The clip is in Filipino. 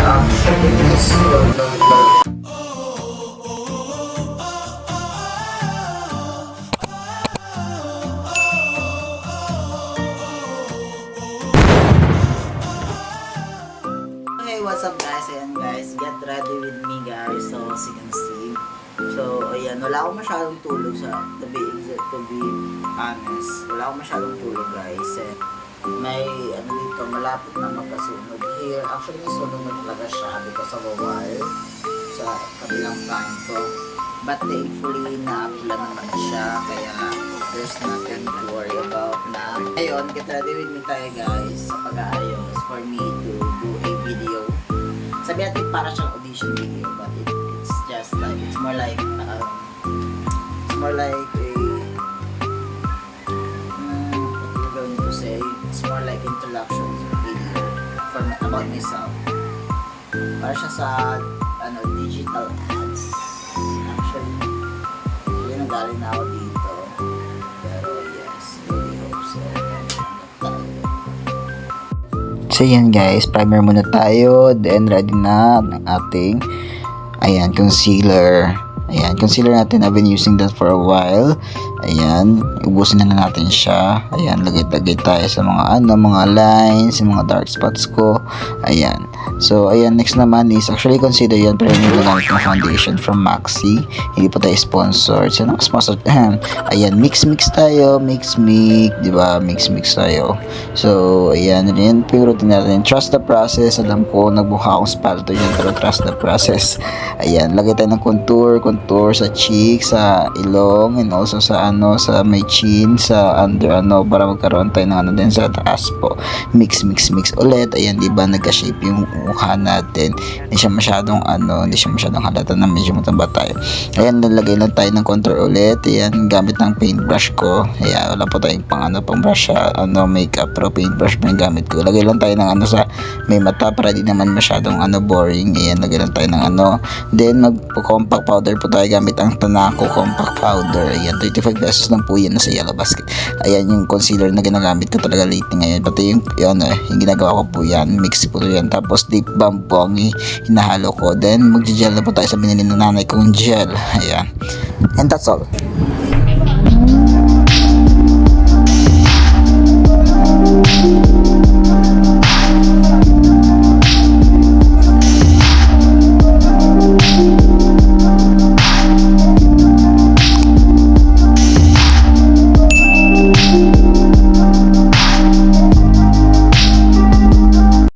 Hey, what's up guys? Ayan guys, get ready with me guys. So, as you can see. So, ayan, wala akong masyadong tulog to be honest. Wala akong masyadong tulog guys. And may, dito, malapit na magkasunog here. Actually, may sunog na talaga siya because of a wire sa kabilang time ko. But thankfully, na-apply naman siya. Kaya, there's nothing to worry about na. Ngayon, get ready with me tayo guys sa pag-aayos for me to do a video. Sabi natin para siyang audition video, but it's just like, it's more like a, what I'm going to say, it's more like introduction video about myself. Para siya sa, digital ads. Actually, yun ang galing na ako dito. Pero yes, really hope so. So yan guys, primer muna tayo, then ready na ng ating concealer. Ayan, concealer natin, I've been using that for a while. Ayan, ubusin na natin siya. Ayan, lagay tayo sa mga mga lines, mga dark spots ko. Ayan. So, ayan, next naman is actually consider yan, pero hindi nagamit ng foundation from Maxi. Hindi pa tayo sponsored. So, sponsor. Ayan, mix tayo. Mix, di ba? Mix tayo. So, ayan, rin yung routine natin. Trust the process. Alam ko, nagbuha akong spalto yan, pero trust the process. Ayan, lagay tayo ng contour sa cheek, sa ilong, and also sa may chin, sa under para magkaroon tayo ng din sa taas po. Mix ulit. Ayan, di ba? Nagka-shape yung mukha natin. Hindi siya masyadong halata na medyo mataba tayo. Ayan, nalagay lang tayo ng contour ulit. Ayan, gamit ng paintbrush ko. Ayan, wala po tayong pang brush, makeup, pero paintbrush pa yung gamit ko. Lagay lang tayo ng sa may mata para di naman masyadong boring. Ayan, lagay lang tayo ng then magpo-compact powder po tayo gamit ang Tanako compact powder. Ayan, 35 pesos lang po yan, nasa yellow basket. Ayan yung concealer na ginagamit ko talaga lately ngayon. Pati yung ginagawa ko po yan, mix po yan. Tapos lip balm po ang hinahalo ko. Then magja-gel na po tayo sa binili ng nanay kong gel. Ayan. And that's all.